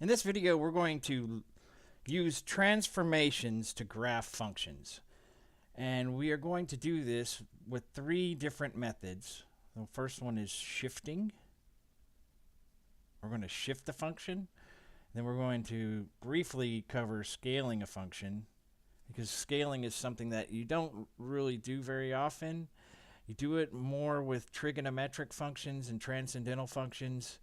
In this video, we're going to use transformations to graph functions. And we are going to do this with three different methods. The first one is shifting. We're going to shift the function. Then we're going to briefly cover scaling a function, because scaling is something that you don't really do very often. You do it more with trigonometric functions and transcendental functions,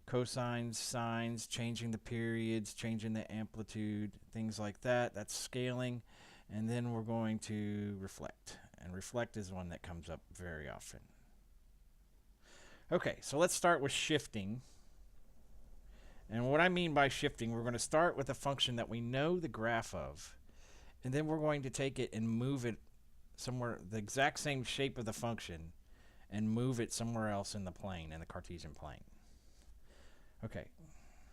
cosines, sines, changing the periods, changing the amplitude, things like that. That's scaling. And then we're going to reflect. And reflect is one that comes up very often. Okay, so let's start with shifting. And what I mean by shifting, we're going to start with a function that we know the graph of. And then we're going to take it and move it somewhere, the exact same shape of the function, and move it somewhere else in the plane, in the Cartesian plane. Okay,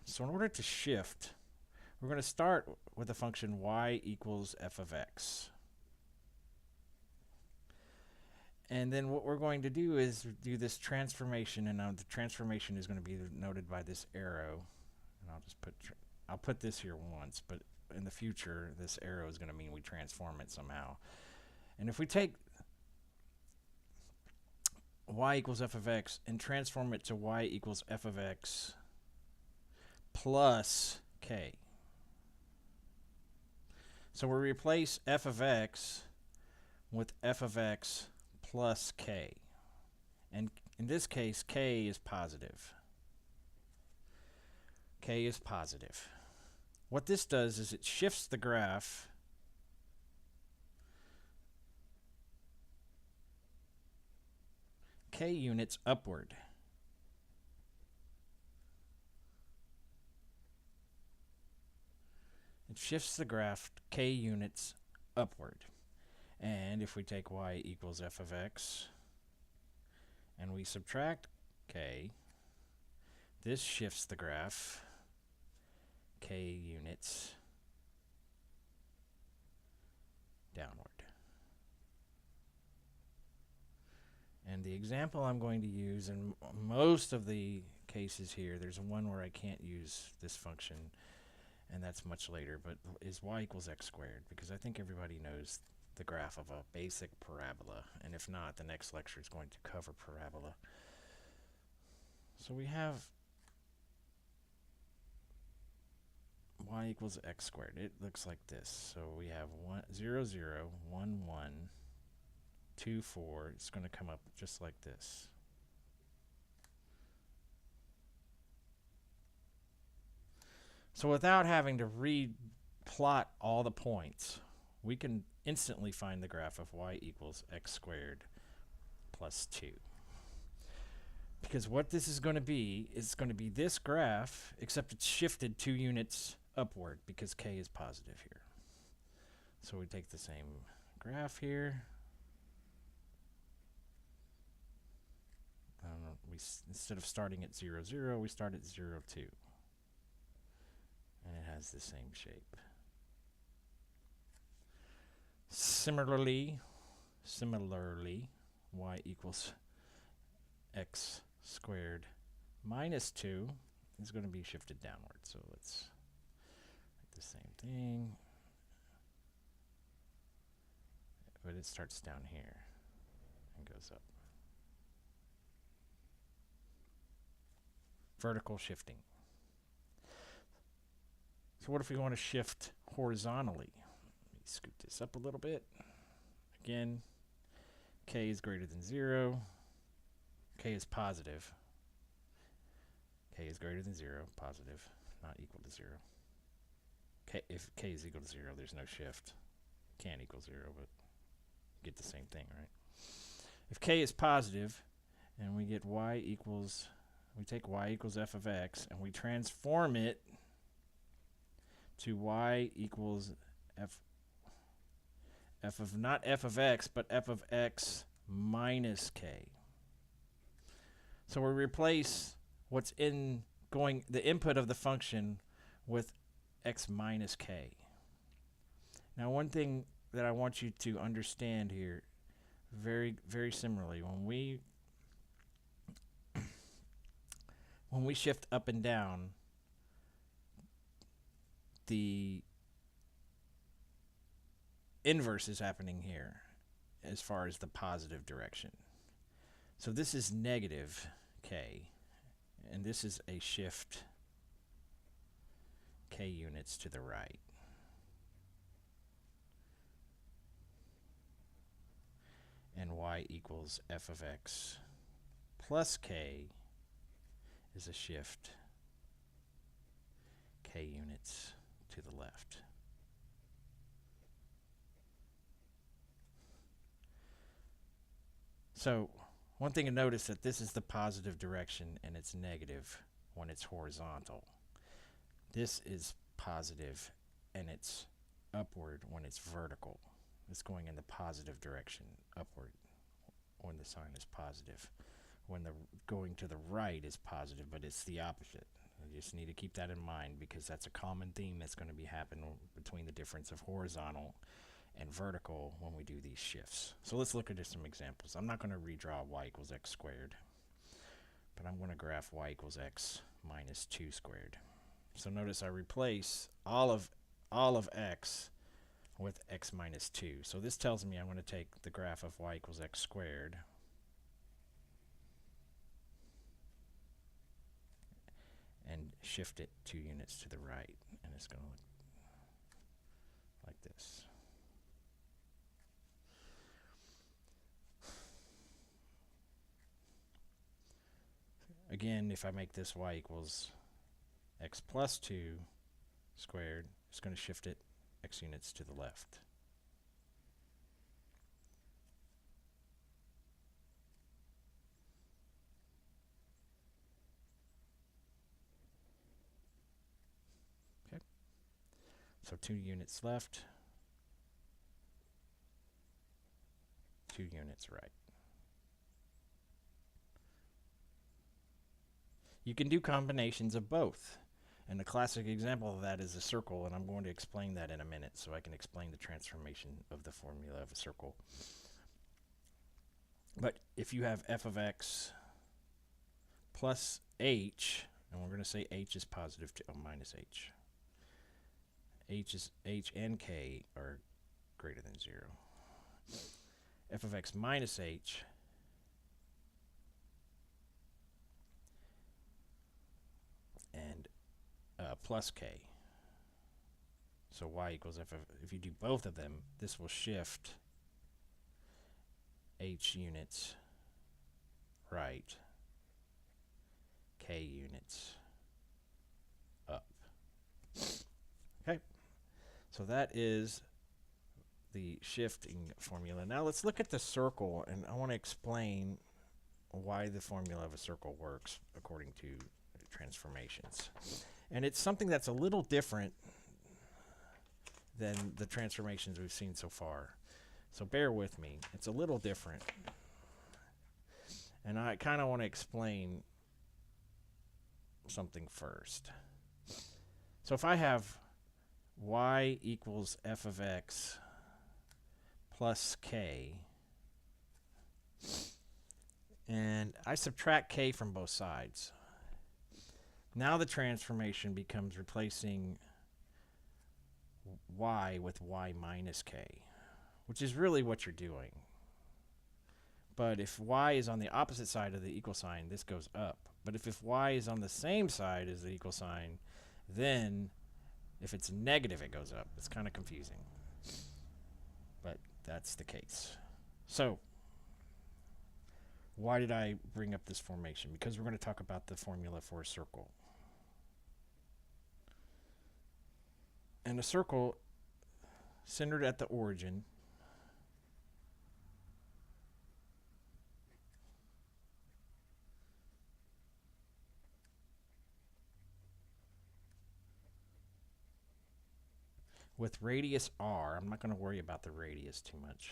so in order to shift, we're going to start with the function y equals f of x. And then what we're going to do is do this transformation, and the transformation is going to be noted by this arrow. And I'll put this here once, but in the future, this arrow is going to mean we transform it somehow. And if we take y equals f of x and transform it to y equals f of x plus k. So we replace f of x with f of x plus k. And in this case, k is positive. K is positive. What this does is it shifts the graph k units upward. It shifts the graph k units upward. And if we take y equals f of x and we subtract k, this shifts the graph k units downward. And the example I'm going to use in most of the cases here, there's one where I can't use this function, and that's much later, but is y equals x squared, because I think everybody knows the graph of a basic parabola, and if not, the next lecture is going to cover parabola. So we have y equals x squared. It looks like this. So we have 0, 0, 1, 1, 2, 4. It's going to come up just like this. So without having to replot all the points, we can instantly find the graph of y equals x squared plus 2. Because what this is going to be this graph, except it's shifted 2 units upward because k is positive here. So we take the same graph here. Instead of starting at 0, 0, we start at 0, 2. And it has the same shape. Similarly, y equals x squared minus 2 is going to be shifted downward. So let's make the same thing. But it starts down here and goes up. Vertical shifting. So what if we want to shift horizontally? Let me scoot this up a little bit. Again, k is greater than 0. K is positive. K is greater than 0, positive, not equal to 0. If k is equal to 0, there's no shift. Can't equal 0, but you get the same thing, right? If k is positive, and we get we take y equals f of x, and we transform it to y equals f of not f of x, but f of x minus k. So we replace what's the input of the function with x minus k. Now, one thing that I want you to understand here, very, very similarly, when we shift up and down, the inverse is happening here as far as the positive direction. So this is negative k, and this is a shift k units to the right. And y equals f of x plus k is a shift k units to the left. So one thing to notice that this is the positive direction and it's negative when it's horizontal. This is positive and it's upward when it's vertical. It's going in the positive direction, upward, when the sign is positive. When the going to the right is positive, but it's the opposite. You just need to keep that in mind because that's a common theme that's going to be happening between the difference of horizontal and vertical when we do these shifts. So let's look at some examples. I'm not going to redraw y equals x squared, but I'm going to graph y equals x minus 2 squared. So notice I replace all of x with x minus 2. So this tells me I'm going to take the graph of y equals x squared and shift it 2 units to the right, and it's going to look like this. Again, if I make this y equals x plus 2 squared, it's going to shift it x units to the left. Okay. So 2 units left, 2 units right. You can do combinations of both. And the classic example of that is a circle, and I'm going to explain that in a minute so I can explain the transformation of the formula of a circle. But if you have f of x plus h, and we're going to say h is positive minus h. H and k are greater than 0. F of x minus h and plus k. So y equals f of, if you do both of them, this will shift h units right, k units up. Okay, so that is the shifting formula. Now let's look at the circle, and I want to explain why the formula of a circle works according to transformations. And it's something that's a little different than the transformations we've seen so far. So bear with me. It's a little different. And I kind of want to explain something first. So if I have y equals f of x plus k, and I subtract k from both sides, now the transformation becomes replacing y with y minus k, which is really what you're doing. But if y is on the opposite side of the equal sign, this goes up. But if y is on the same side as the equal sign, then if it's negative, it goes up. It's kind of confusing, but that's the case. So why did I bring up this formation? Because we're going to talk about the formula for a circle. And a circle centered at the origin with radius r, I'm not going to worry about the radius too much,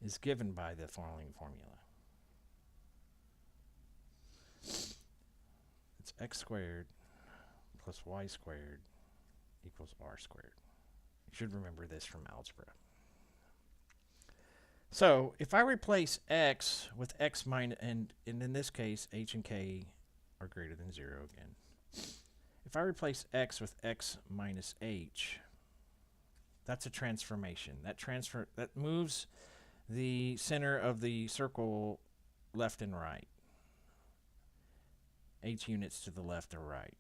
is given by the following formula. It's x squared plus y squared equals r squared. You should remember this from algebra. So if I replace x with x minus, and in this case h and k are greater than 0 again. If I replace x with x minus h, that's a transformation. That moves the center of the circle left and right. H units to the left or right.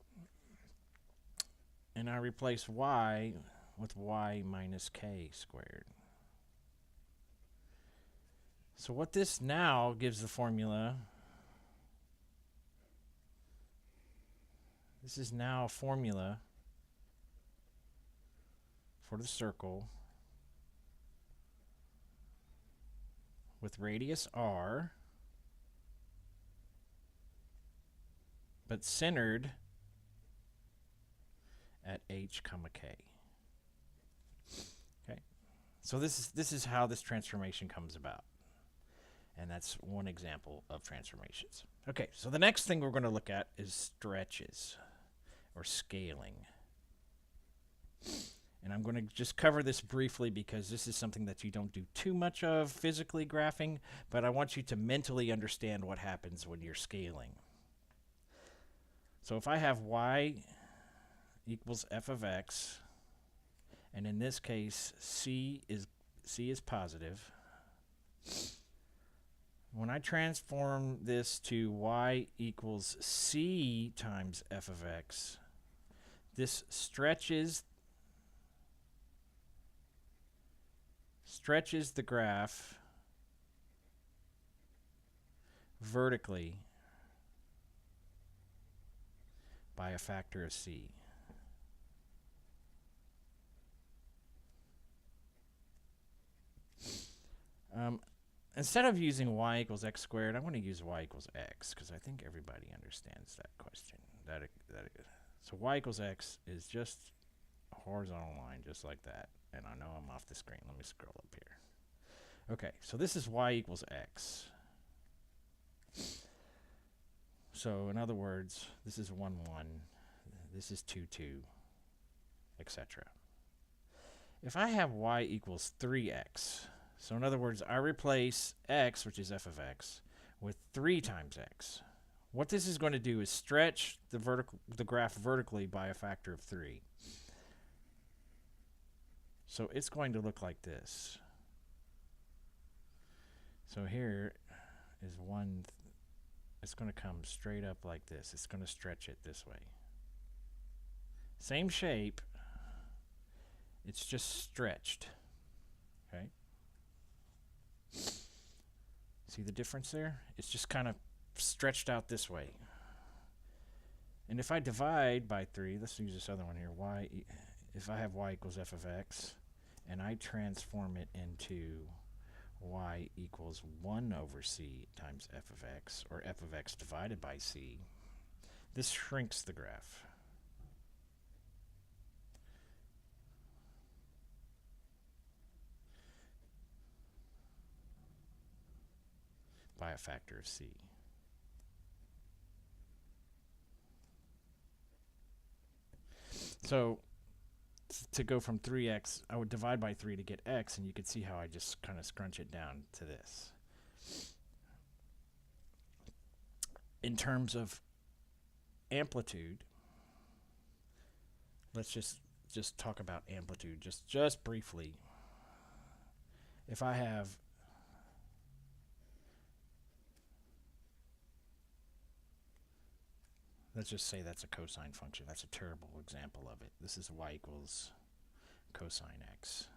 And I replace y with y minus k squared. So what this now gives the formula, this is now a formula for the circle with radius r, but centered at h comma k. Okay, so this is how this transformation comes about, and that's one example of transformations. Okay, so the next thing we're going to look at is stretches or scaling. And I'm going to just cover this briefly because this is something that you don't do too much of physically graphing, but I want you to mentally understand what happens when you're scaling. So if I have y equals f of x, and in this case c is positive, when I transform this to y equals c times f of x, this stretches the graph vertically by a factor of c. Instead of using y equals x squared, I want to use y equals x because I think everybody understands that question. So y equals x is just a horizontal line just like that. And I know I'm off the screen. Let me scroll up here. Okay, so this is y equals x. So in other words, this is 1, 1. This is 2, 2, etc. If I have y equals 3x, so in other words, I replace x, which is f of x, with 3 times x. What this is going to do is stretch the graph vertically by a factor of 3. So it's going to look like this. So here is one, it's going to come straight up like this. It's going to stretch it this way. Same shape, it's just stretched. Okay? See the difference there? It's just kind of stretched out this way. And if I divide by 3, let's use this other one here, if I have y equals f of x, and I transform it into y equals 1 over c times f of x, or f of x divided by c, this shrinks the graph. By a factor of c. So to go from 3x, I would divide by 3 to get x, and you could see how I just kind of scrunch it down to this. In terms of amplitude, let's just talk about amplitude just briefly. If I have let's just say that's a cosine function. That's a terrible example of it. This is y equals cosine x.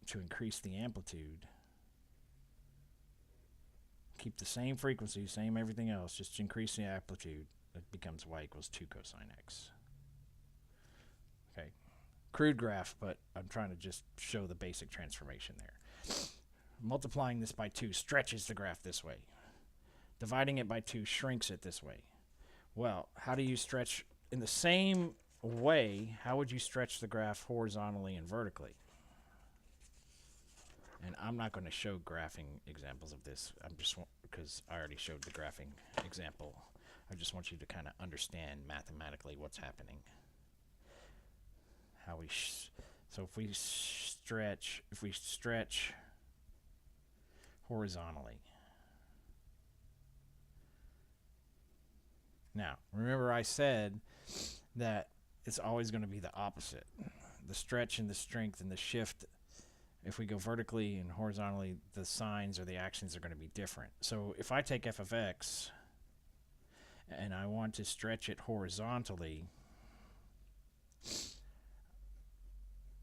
To increase the amplitude, keep the same frequency, same everything else, just increase the amplitude, it becomes y equals 2 cosine x. Okay, crude graph, but I'm trying to just show the basic transformation there. Multiplying this by 2 stretches the graph this way. Dividing it by 2 shrinks it this way. Well, how do you stretch in the same way? How would you stretch the graph horizontally and vertically? And I'm not going to show graphing examples of this. I'm just because I already showed the graphing example. I just want you to kind of understand mathematically what's happening. How we so if we stretch horizontally, Now, remember I said that it's always going to be the opposite. The stretch and the strength and the shift, if we go vertically and horizontally, the signs or the actions are going to be different. So if I take f of x and I want to stretch it horizontally,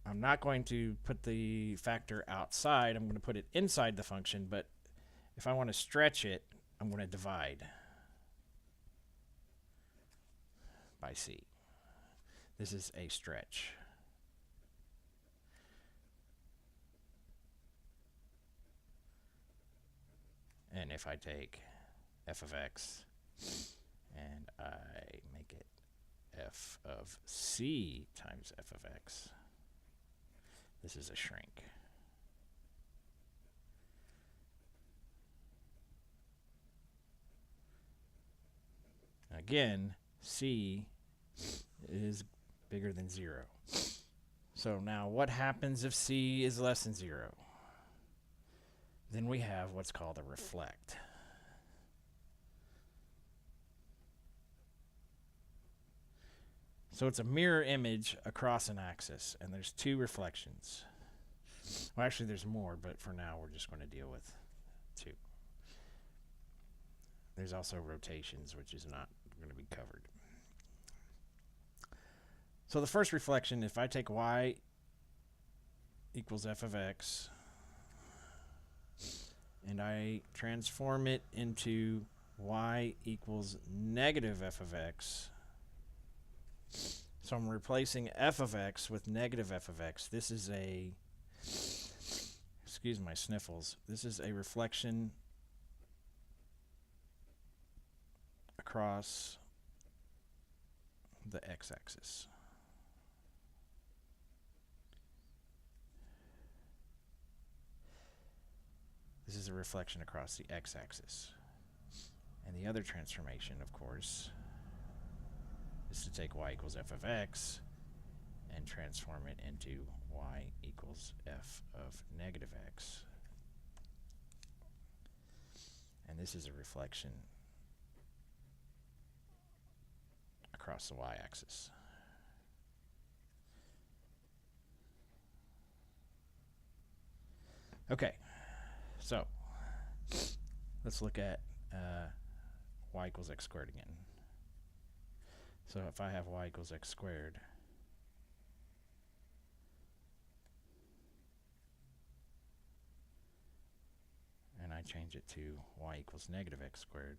I'm not going to put the factor outside. I'm going to put it inside the function, but if I want to stretch it, I'm going to divide by c. This is a stretch. And if I take f of x and I make it f of c times f of x, this is a shrink. Again, c is bigger than 0. So now what happens if c is less than 0? Then we have what's called a reflect. So it's a mirror image across an axis, and there's 2 reflections. Well, actually there's more, but for now we're just going to deal with 2. There's also rotations, which is not going to be covered. So the first reflection, if I take y equals f of x, and I transform it into y equals negative f of x, so I'm replacing f of x with negative f of x. This is a, excuse my sniffles, this is a reflection across the x-axis. This is a reflection across the x-axis. And the other transformation, of course, is to take y equals f of x and transform it into y equals f of negative x. And this is a reflection across the y-axis. Okay. So, let's look at y equals x squared again. So if I have y equals x squared, and I change it to y equals negative x squared,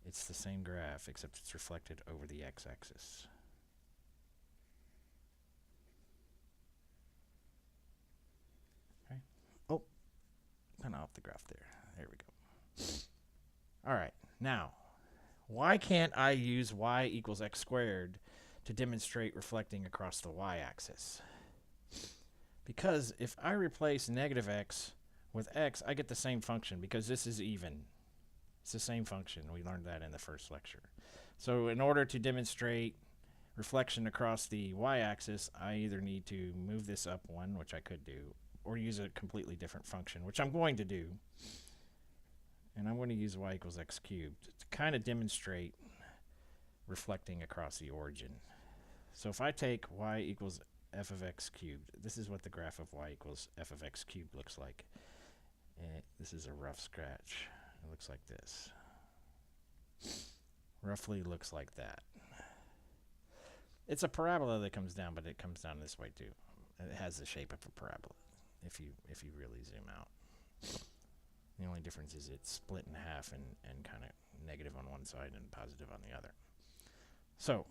it's the same graph except it's reflected over the x-axis. Okay. Oh, kind of off the graph there. There we go. All right. Now, why can't I use y equals x squared to demonstrate reflecting across the y-axis? Because if I replace negative x with x, I get the same function because this is even. It's the same function. We learned that in the first lecture. So in order to demonstrate reflection across the y-axis, I either need to move this up 1, which I could do, or use a completely different function, which I'm going to do. And I'm going to use y equals x cubed to kind of demonstrate reflecting across the origin. So if I take y equals f of x cubed, this is what the graph of y equals f of x cubed looks like. This is a rough sketch. It looks like this. Roughly looks like that. It's a parabola that comes down, but it comes down this way too. It has the shape of a parabola if you really zoom out. The only difference is it's split in half and kind of negative on one side and positive on the other. So,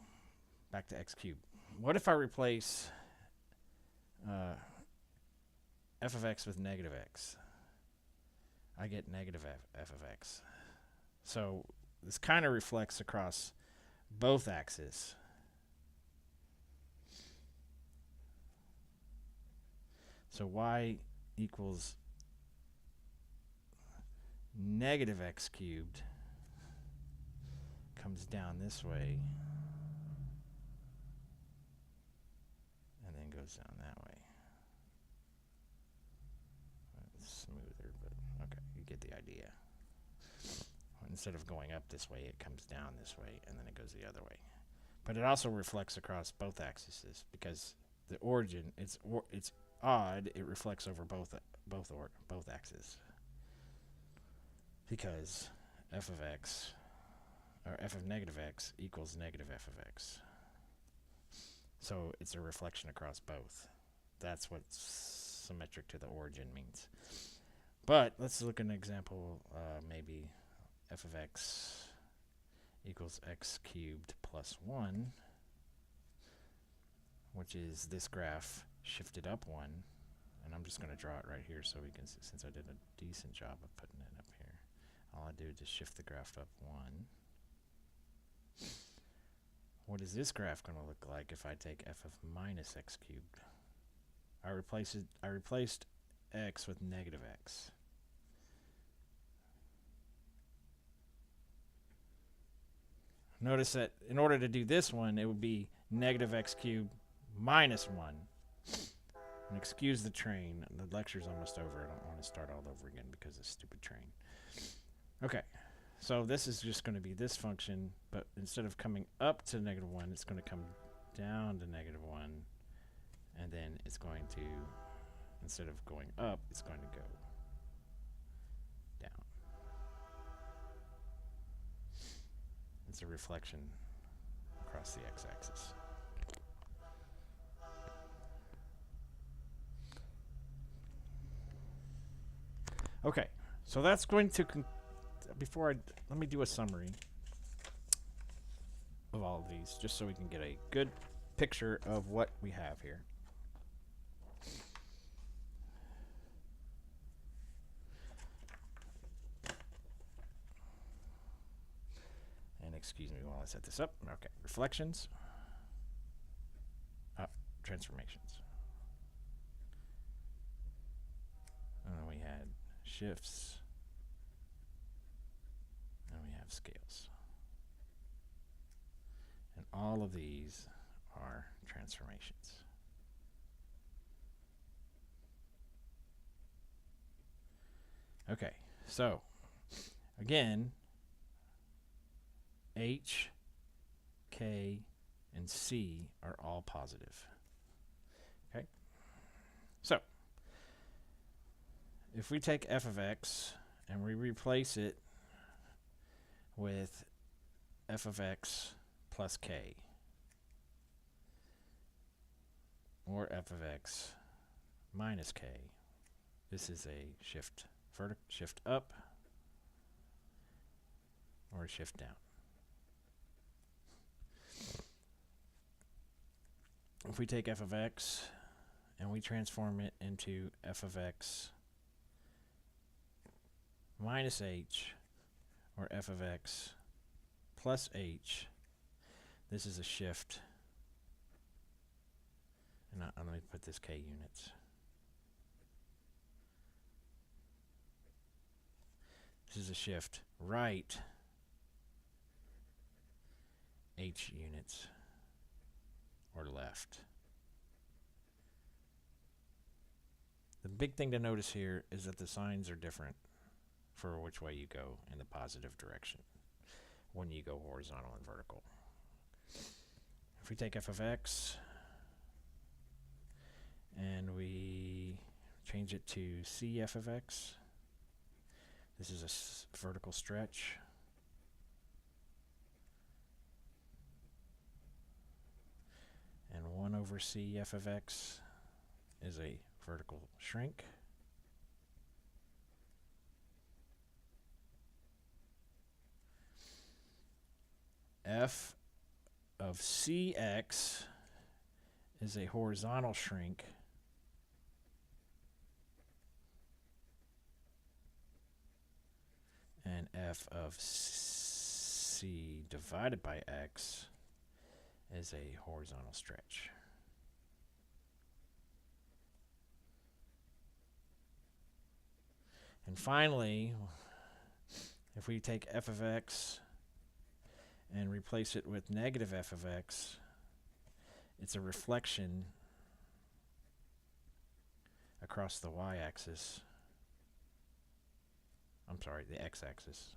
back to x cubed. What if I replace f of x with negative x? I get negative f of x. So this kind of reflects across both axes. So y equals negative x cubed comes down this way and then goes down that way. It's smoother, but okay, you get the idea. instead of going up this way, it comes down this way, and then it goes the other way. But it also reflects across both axes because the origin, it's odd. It reflects over both axes because f of x, or f of negative x, equals negative f of x. So it's a reflection across both. That's what symmetric to the origin means. But let's look at an example. Maybe f of x equals x cubed plus 1, which is this graph shifted up 1. And I'm just going to draw it right here so we can see, since I did a decent job of putting it up here. All I do is just shift the graph up 1. What is this graph going to look like if I take f of minus x cubed? I replaced x with negative x. Notice that in order to do this one, it would be negative x cubed minus 1. And excuse the train. The lecture's almost over. I don't want to start all over again because of this stupid train. Okay, so this is just going to be this function, but instead of coming up to negative 1, it's going to come down to negative 1. And then it's going to, instead of going up, it's going to go down. It's a reflection across the x-axis. Okay, so that's going to, let me do a summary of all of these, just so we can get a good picture of what we have here. And excuse me while I set this up. Okay, reflections, transformations. And then we had shifts, and we have scales. And all of these are transformations. Okay, so again, H, K, and C are all positive. Okay, so if we take f of x and we replace it with f of x plus k, or f of x minus k, this is a shift up or a shift down. If we take f of x and we transform it into f of x minus h, or f of x plus h, this is a shift. And let me put this k units. This is a shift right h units, or left. The big thing to notice here is that the signs are different for which way you go in the positive direction when you go horizontal and vertical. If we take f of x and we change it to c f of x, this is a vertical stretch. And 1 over c f of x is a vertical shrink. F of cx is a horizontal shrink. And f of c divided by x is a horizontal stretch. And finally, if we take f of x and replace it with negative f of x, it's a reflection across the y-axis. I'm sorry, the x-axis.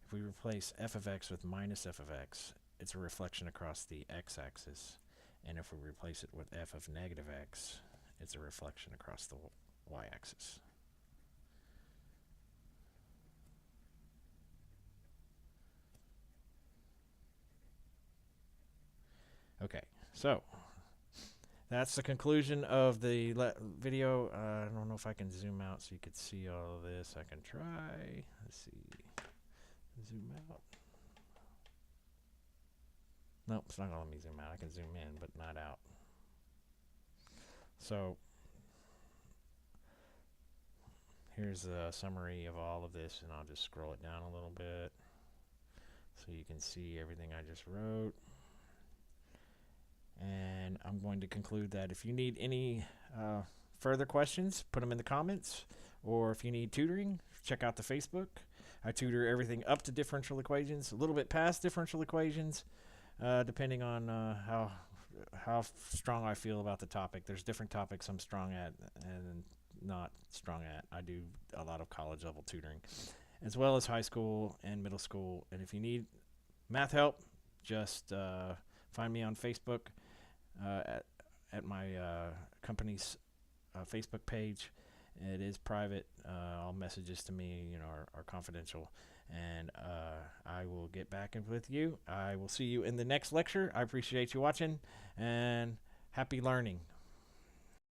If we replace f of x with minus f of x, it's a reflection across the x-axis. And if we replace it with f of negative x, it's a reflection across the y-axis. Okay, so that's the conclusion of the video. I don't know if I can zoom out so you could see all of this. I can try. Let's see. Zoom out. Nope, it's not going to let me zoom out. I can zoom in, but not out. So here's a summary of all of this, and I'll just scroll it down a little bit so you can see everything I just wrote. And I'm going to conclude that if you need any further questions, put them in the comments. Or if you need tutoring, check out the Facebook. I tutor everything up to differential equations, a little bit past differential equations, depending on how strong I feel about the topic. There's different topics I'm strong at and not strong at. I do a lot of college level tutoring, as well as high school and middle school. And if you need math help, just find me on Facebook at my company's Facebook page. It is private. All messages to me, are confidential, and I will get back in with you. I will see you in the next lecture. I appreciate you watching, and happy learning.